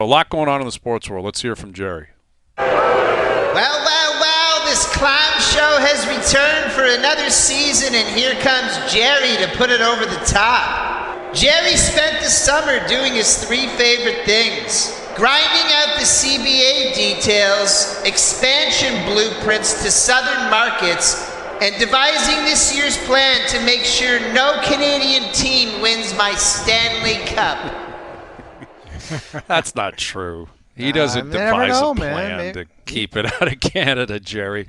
A lot going on in the sports world. Let's hear from Gerry. Well, this clown show has returned for another season, and here comes Gerry to put it over the top. Gerry spent the summer doing his three favorite things: grinding out the CBA details, expansion blueprints to southern markets, and devising this year's plan to make sure no Canadian team wins my Stanley Cup. That's not true. He doesn't devise a plan to keep it out of Canada, Gerry.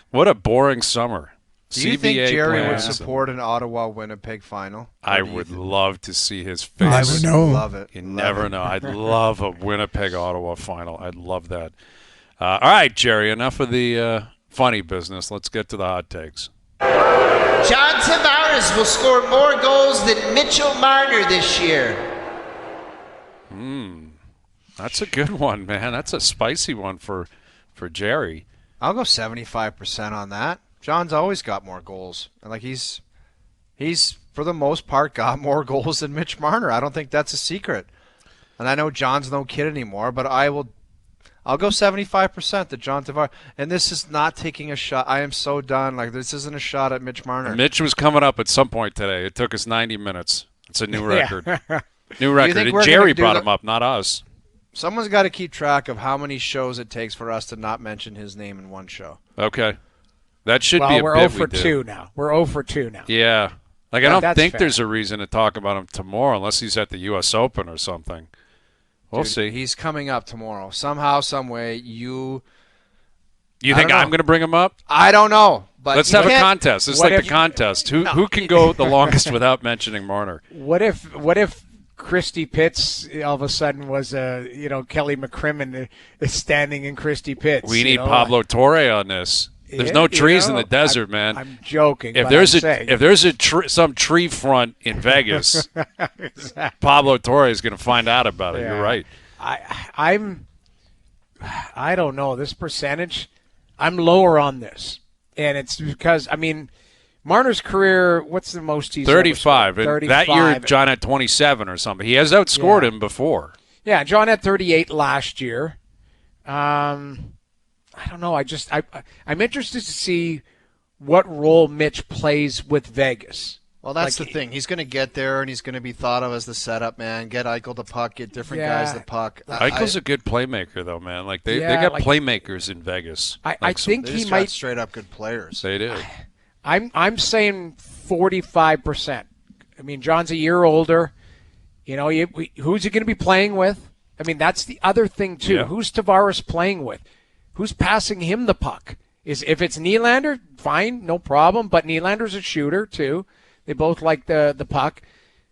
What a boring summer. Do you think Gerry would support an Ottawa-Winnipeg final? I would love to see his face. I would know. Love it. You never know. I'd love a Winnipeg-Ottawa final. I'd love that. All right, Gerry, enough of the funny business. Let's get to the hot takes. John Tavares will score more goals than Mitchell Marner this year. That's a good one, man. That's a spicy one for Gerry. I'll go 75% on that. John's always got more goals. Like he's for the most part got more goals than Mitch Marner. I don't think that's a secret. And I know John's no kid anymore, but I'll go 75% that John Tavares. And this is not taking a shot. I am so done. Like this isn't a shot at Mitch Marner. Mitch was coming up at some point today. It took us 90 minutes. It's a new record. New record. And Gerry brought him up, not us. Someone's got to keep track of how many shows it takes for us to not mention his name in one show. Okay. That should be a we're bit 0 for 2 now. We're 0 for 2 now. Yeah. Like, I don't think fair. there's a reason to talk about him tomorrow unless he's at the U.S. Open or something. We'll see. He's coming up tomorrow. Somehow, some way, You think I'm going to bring him up? I don't know. But let's have a contest. It's like the contest. Who can go the longest without mentioning Marner? What if Christy Pitts all of a sudden was Kelly McCrimmon is standing in Christy Pitts? We need Pablo Torre on this. There's no trees in the desert, man. I'm joking. If there's some tree front in Vegas, exactly. Pablo Torre is going to find out about it. Yeah. You're right. I don't know this percentage. I'm lower on this, and it's because Marner's career, what's the most he's 35. Ever 35. That year, John had 27 or something. He has outscored him before. Yeah, John had 38 last year. I don't know. I'm interested to see what role Mitch plays with Vegas. Well, that's the thing. He's going to get there, and he's going to be thought of as the setup man. Get Eichel the puck, get different guys the puck. Eichel's a good playmaker, though, man. Like they got playmakers in Vegas. I think he might straight up good players. They do. I'm saying 45%. John's a year older. Who's he going to be playing with? That's the other thing too. Yeah. Who's Tavares playing with? Who's passing him the puck? If it's Nylander, fine, no problem. But Nylander's a shooter too. They both like the puck.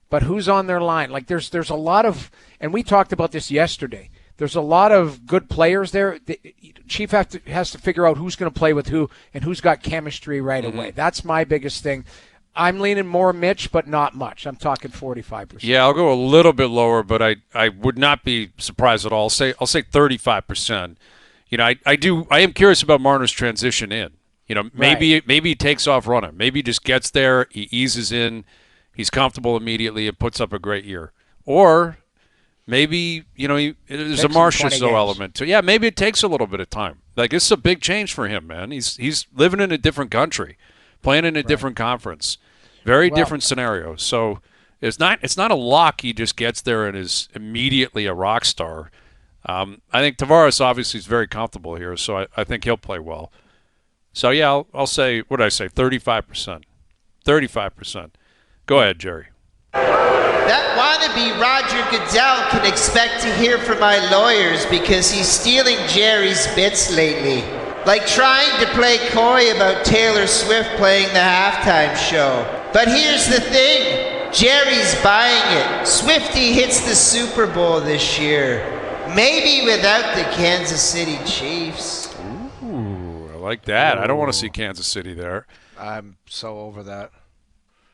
But who's on their line? Like there's a lot of, and we talked about this yesterday. There's a lot of good players there. The Chief has to figure out who's going to play with who and who's got chemistry right away. That's my biggest thing. I'm leaning more Mitch, but not much. I'm talking 45%. Yeah, I'll go a little bit lower, but I would not be surprised at all. I'll say 35%. I am curious about Marner's transition in. Maybe he takes off running. Maybe he just gets there, he eases in, he's comfortable immediately and puts up a great year. Or maybe, there's a Marchessault element to it. Yeah, maybe it takes a little bit of time. Like, this is a big change for him, man. He's living in a different country, playing in a different conference. Very different scenario. So it's not a lock he just gets there and is immediately a rock star. I think Tavares obviously is very comfortable here, so I think he'll play well. So, yeah, I'll say, what did I say, 35%. 35%. Go ahead, Gerry. That wannabe Roger Goodell can expect to hear from my lawyers because he's stealing Gerry's bits lately. Like trying to play coy about Taylor Swift playing the halftime show. But here's the thing. Gerry's buying it. Swiftie hits the Super Bowl this year. Maybe without the Kansas City Chiefs. Ooh, I like that. I don't want to see Kansas City there. I'm so over that.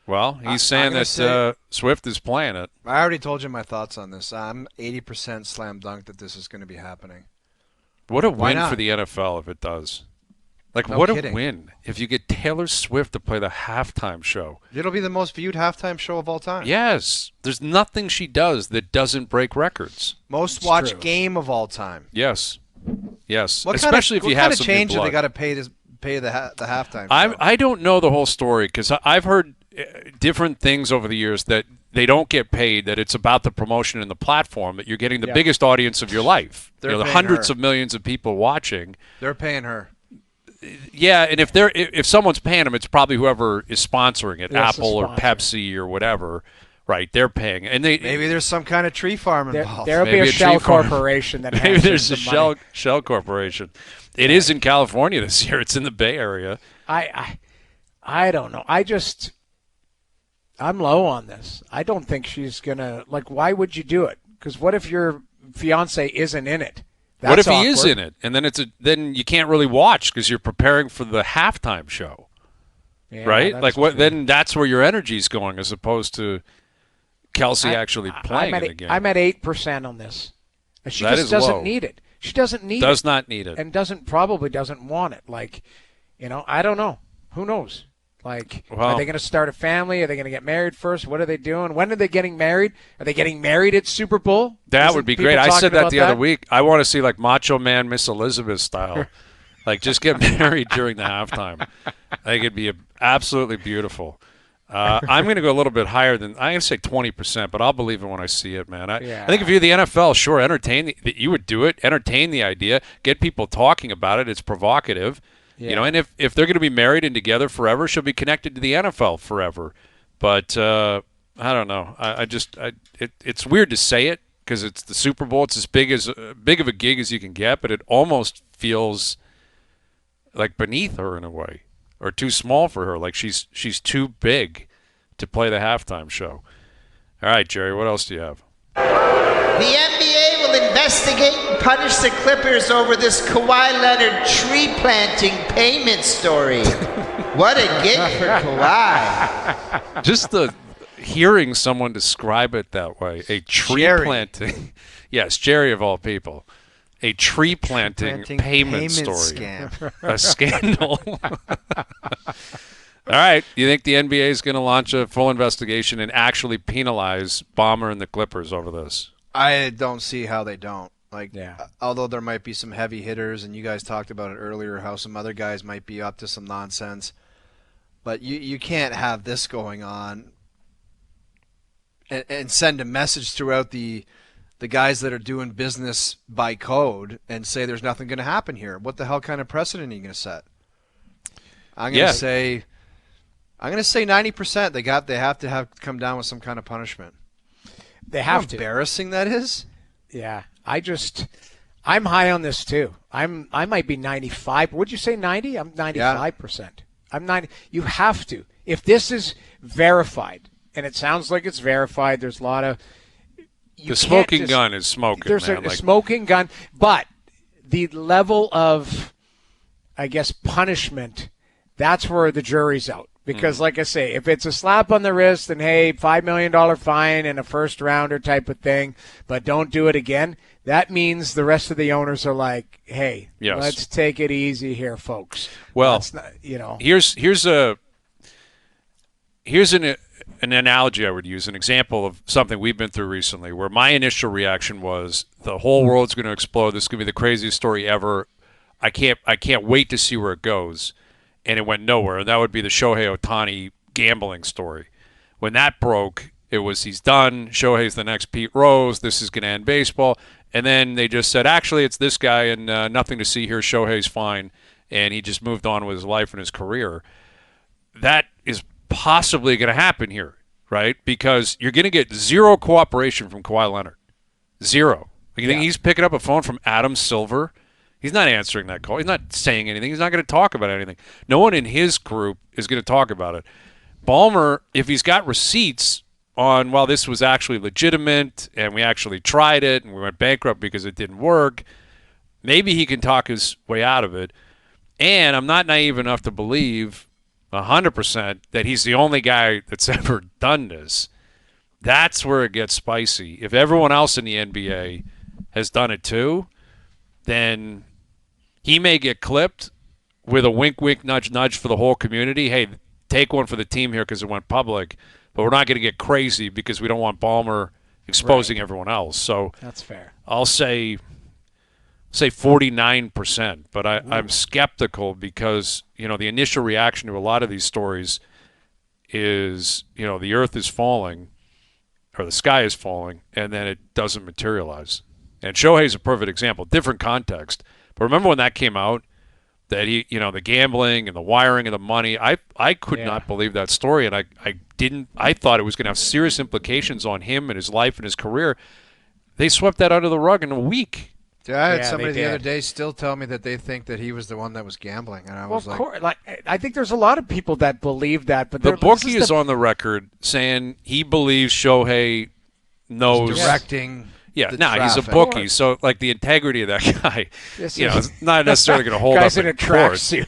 Well, he's saying that Swift is playing it. I already told you my thoughts on this. I'm 80% slam dunk that this is going to be happening. What a win for the NFL if it does. Like, No what kidding. a win if you get Taylor Swift to play the halftime show. It'll be the most viewed halftime show of all time. Yes. There's nothing she does that doesn't break records. Most watched true. game of all time. Yes. Yes. What Especially if you have some what kind of change new do they blood. got to pay the halftime show? I don't know the whole story because I've heard different things over the years that they don't get paid, that it's about the promotion and the platform, that you're getting the biggest audience of your life. They're the paying hundreds her. of millions of people watching. They're paying her. Yeah, and if someone's paying them, it's probably whoever is sponsoring it, Yes, the Apple or sponsor. Pepsi or whatever. Right, they're paying, and Maybe there's some kind of tree farm involved. There'll be Maybe a a shell tree farm. corporation that maybe has there's a some money. shell corporation. It is in California this year. It's in the Bay Area. I don't know. I'm low on this. I don't think she's gonna why would you do it? Because what if your fiance isn't in it? What if That's he is awkward. in it, and then you can't really watch because you're preparing for the halftime show, Yeah, right? that's Like what? true. Then that's where your energy's going, as opposed to Kelsey actually playing I'm in at, the game. I'm at 8% on this. She That just is doesn't low. need it. She doesn't need Does it. not need it. And probably doesn't want it. I don't know. Who knows? Well- Are they going to start a family? Are they going to get married first? What are they doing? When are they getting married? Are they getting married at Super Bowl? That Isn't would be people great. I talking said that about the other week. I want to see like Macho Man Miss Elizabeth style. Like just get married during the halftime. I think it'd be absolutely beautiful. I'm going to go a little bit higher than I'm going to say 20%, but I'll believe it when I see it, man. I think if you're the NFL, sure, you would do it, entertain the idea, get people talking about it. It's provocative, and if they're going to be married and together forever, she'll be connected to the NFL forever. But I don't know. It's weird to say it because it's the Super Bowl. It's as big of a gig as you can get, but it almost feels like beneath her in a way, or too small for her. Like she's too big to play the halftime show. All right, Jerry, what else do you have? The NBA will investigate and punish the Clippers over this Kawhi Leonard tree planting payment story. What a gig for Kawhi. Just the hearing someone describe it that way, a tree Jerry. planting. Yes, Jerry of all people. A tree planting payment story. Scam. A scandal. All right. You think the NBA is going to launch a full investigation and actually penalize Bomber and the Clippers over this? I don't see how they don't. Yeah. Although there might be some heavy hitters, and you guys talked about it earlier, how some other guys might be up to some nonsense. But you can't have this going on and send a message throughout the guys that are doing business by code and say there's nothing going to happen here. What the hell kind of precedent are you going to set? I'm going to say 90%. They have to come down with some kind of punishment. They How have to. embarrassing that is. Yeah. I'm high on this too. I might be 95. Would you say 90? I'm 95%. I'm 90. You have to. If this is verified, and it sounds like it's verified, there's a lot of The smoking gun is smoking, There's man. a smoking gun, but the level of, I guess, punishment, that's where the jury's out. Because, like I say, if it's a slap on the wrist and, hey, $5 million fine and a first-rounder type of thing, but don't do it again, that means the rest of the owners are like, hey, let's take it easy here, folks. Well, here's an analogy I would use, an example of something we've been through recently where my initial reaction was the whole world's going to explode. This is going to be the craziest story ever. I can't wait to see where it goes. And it went nowhere. And that would be the Shohei Ohtani gambling story. When that broke, it was he's done. Shohei's the next Pete Rose. This is going to end baseball. And then they just said, actually, it's this guy and nothing to see here. Shohei's fine. And he just moved on with his life and his career. That is possibly going to happen here, right? Because you're going to get zero cooperation from Kawhi Leonard. Zero. You think he's picking up a phone from Adam Silver? He's not answering that call. He's not saying anything. He's not going to talk about anything. No one in his group is going to talk about it. Ballmer, if he's got receipts on, well, this was actually legitimate and we actually tried it and we went bankrupt because it didn't work, maybe he can talk his way out of it. And I'm not naive enough to believe 100% that he's the only guy that's ever done this. That's where it gets spicy. If everyone else in the NBA has done it too, then he may get clipped, with a wink, wink, nudge, nudge for the whole community. Hey, take one for the team here because it went public, but we're not going to get crazy because we don't want Ballmer exposing everyone else. So that's fair. I'll say 49%, but I'm skeptical because, the initial reaction to a lot of these stories is, the earth is falling or the sky is falling, and then it doesn't materialize. And Shohei's a perfect example, different context. But remember when that came out, that he, the gambling and the wiring and the money, I could not believe that story, and I thought it was going to have serious implications on him and his life and his career. They swept that under the rug in a week. Yeah, I had somebody the other day still tell me that they think that he was the one that was gambling, and I was of course, I think there's a lot of people that believe that, but the bookie is on the record saying he believes Shohei knows directing. Yeah, he's a bookie, so the integrity of that guy, it's not necessarily going to hold guys up in a tracksuit.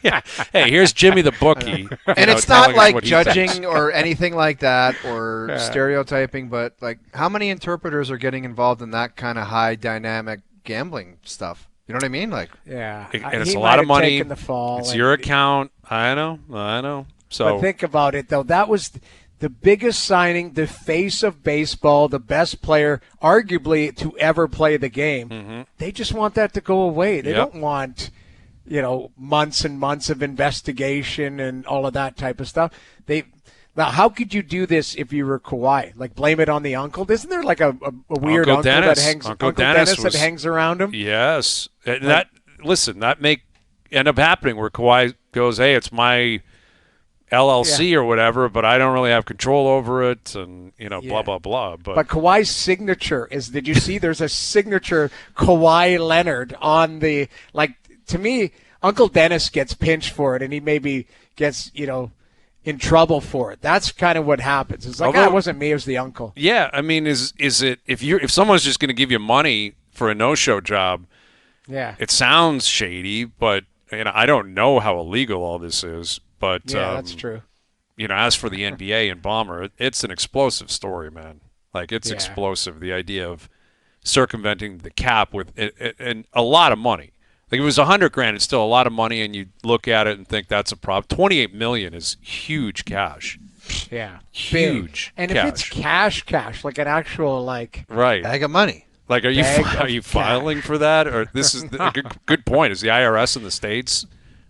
Yeah. Hey, here's Jimmy the bookie, and it's not like judging or anything like that or stereotyping, but how many interpreters are getting involved in that kind of high dynamic gambling stuff? You know what I mean? And it's a lot of money. It's your account. I know. So, but think about it though. That was the biggest signing, the face of baseball, the best player, arguably, to ever play the game. Mm-hmm. They just want that to go away. They don't want, months and months of investigation and all of that type of stuff. Now, how could you do this if you were Kawhi? Blame it on the uncle? Isn't there a weird uncle that hangs Uncle Dennis that hangs around him? Yes. That may end up happening where Kawhi goes, hey, it's my LLC or whatever, but I don't really have control over it, and blah blah blah. But Kawhi's signature is. Did you see? There's a signature Kawhi Leonard on the. To me, Uncle Dennis gets pinched for it, and he maybe gets in trouble for it. That's kind of what happens. It's it wasn't me, it was the uncle. Yeah, I mean, is it if someone's just going to give you money for a no-show job? Yeah, it sounds shady, but I don't know how illegal all this is. But that's true. As for the NBA and Ballmer, it's an explosive story, man. It's explosive. The idea of circumventing the cap with and a lot of money. If it was $100,000, it's still a lot of money, and you look at it and think that's a problem. $28 million is huge cash. Yeah, huge. And cash. If it's cash, an actual right bag of money. Are you filing for that? Or this is a good point. Is the IRS in the States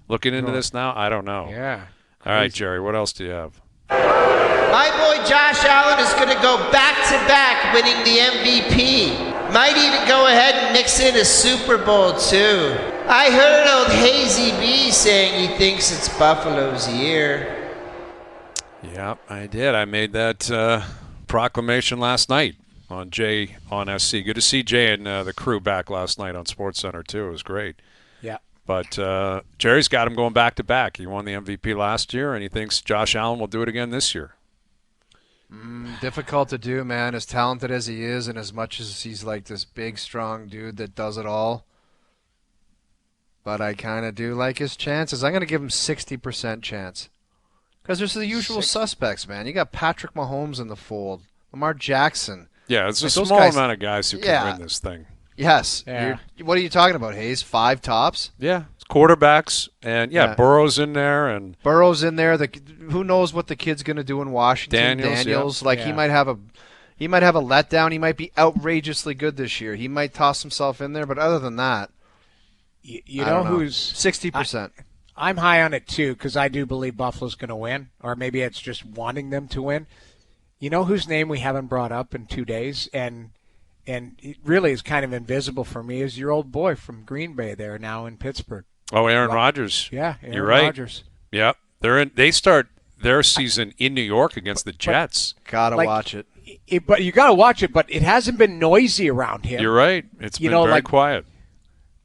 looking into this now? I don't know. Yeah. All right, Jerry, what else do you have? My boy Josh Allen is going to go back-to-back winning the MVP. Might even go ahead and mix in a Super Bowl, too. I heard old Hazy B saying he thinks it's Buffalo's year. Yeah, I did. I made that proclamation last night on Jay on SC. Good to see Jay and the crew back last night on SportsCenter, too. It was great. Yeah. But Jerry's got him going back-to-back. He won the MVP last year, and he thinks Josh Allen will do it again this year. Difficult to do, man. As talented as he is and as much as he's this big, strong dude that does it all. But I kind of do like his chances. I'm going to give him 60% chance. Because there's the usual suspects, man. You got Patrick Mahomes in the fold. Lamar Jackson. Yeah, it's a small amount of guys who can win this thing. Yes. Yeah. What are you talking about, Hayes? 5 tops? Yeah. Quarterbacks. And, Burrow's in there. And Burrow's in there. Who knows what the kid's going to do in Washington. Daniels. He might have a letdown. He might be outrageously good this year. He might toss himself in there. But other than that, you know who's 60%. I'm high on it, too, because I do believe Buffalo's going to win. Or maybe it's just wanting them to win. You know whose name we haven't brought up in 2 days? And it really is kind of invisible for me, is your old boy from Green Bay there now in Pittsburgh. Oh, Aaron Rodgers. Yeah, you're right. Rodgers. Yeah, they start their season in New York against the Jets. Gotta watch it. But you gotta watch it. But it hasn't been noisy around him. You're right. It's been very quiet.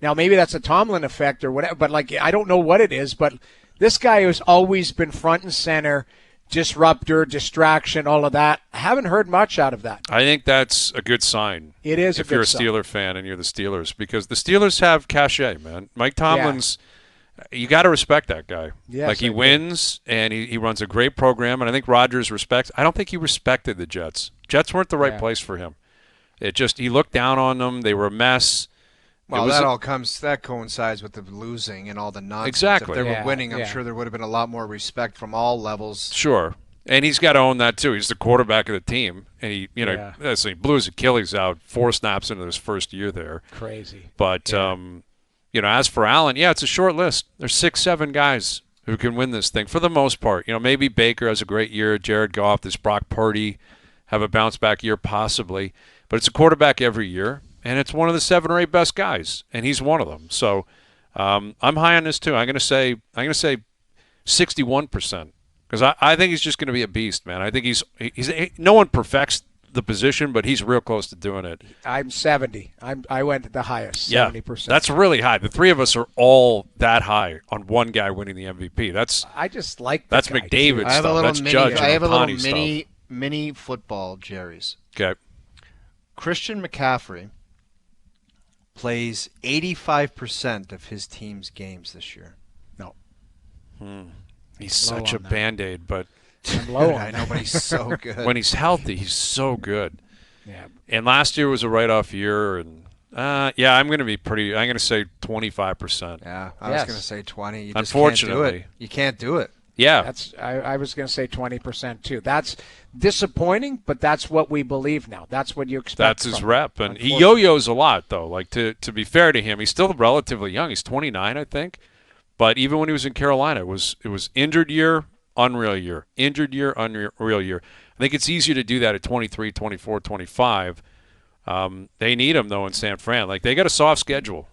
Now maybe that's a Tomlin effect or whatever. But I don't know what it is. But this guy has always been front and center. Disruptor, distraction, all of that. I haven't heard much out of that. I think that's a good sign. It is if you're a Steeler fan and you're the Steelers, because the Steelers have cachet, man. Mike Tomlin's, you got to respect that guy. Yes, he wins and he runs a great program, and I think Rodgers respects. I don't think he respected the Jets. Jets weren't the right place for him. He looked down on them. They were a mess. Well, that coincides with the losing and all the nonsense. Exactly. If they were winning, I'm sure there would have been a lot more respect from all levels. Sure. And he's got to own that too. He's the quarterback of the team, and he blew his Achilles out 4 snaps into his first year there. Crazy. But as for Allen, it's a short list. There's 6-7 guys who can win this thing for the most part. Maybe Baker has a great year, Jared Goff, this Brock Purdy have a bounce back year possibly, but it's a quarterback every year, and it's one of the 7 or 8 best guys, and he's one of them. So I'm high on this too. I'm going to say 61%. Because I think he's just going to be a beast, man. I think he's no one perfects the position, but he's real close to doing it. I'm 70. I went the highest, 70%. That's really high. The 3 of us are all that high on one guy winning the MVP. I just like that's guy McDavid too. stuff. That's Judge. I have a little stuff. mini football Jerry's. Okay. Christian McCaffrey plays 85% of his team's games this year. No. He's such a Band-Aid, but I'm low on I know, but he's so good. when he's healthy, he's so good. Yeah. And last year was a write-off year, and I'm going to say 25%. Yeah, I was going to say 20. You just Unfortunately. can't do it. You can't do it. Yeah. I was going to say 20% too. That's disappointing, but that's what we believe now. That's what you expect. That's his rep, and he yo-yos a lot, though. Like to be fair to him, he's still relatively young. He's 29, I think. But even when he was in Carolina, it was injured year, unreal year. Injured year, unreal year. I think it's easier to do that at 23, 24, 25. They need him, though, in San Fran. Like, they got a soft schedule.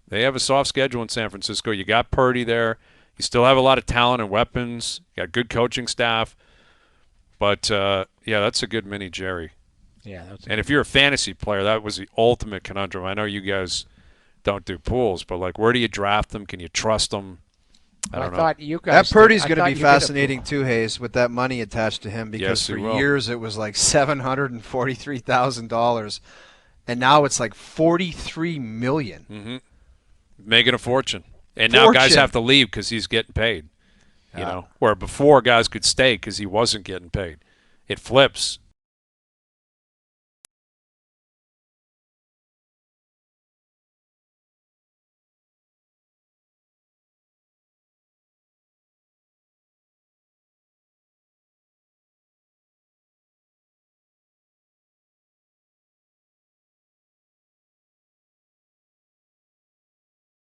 They have a soft schedule in San Francisco. You got Purdy there. You still have a lot of talent and weapons. You got good coaching staff. But, that's a good mini Gerry. Yeah. And if you're a fantasy player, that was the ultimate conundrum. I know you guys don't do pools, but like, where do you draft them? Can you trust them? I don't know. Thought you guys that Purdy's going to be fascinating too, Hayes, with that money attached to him, because for years it was like $743,000, and now it's like $43 million. Mm-hmm. Making a fortune, and now guys have to leave because he's getting paid. You know, where before guys could stay because he wasn't getting paid. It flips.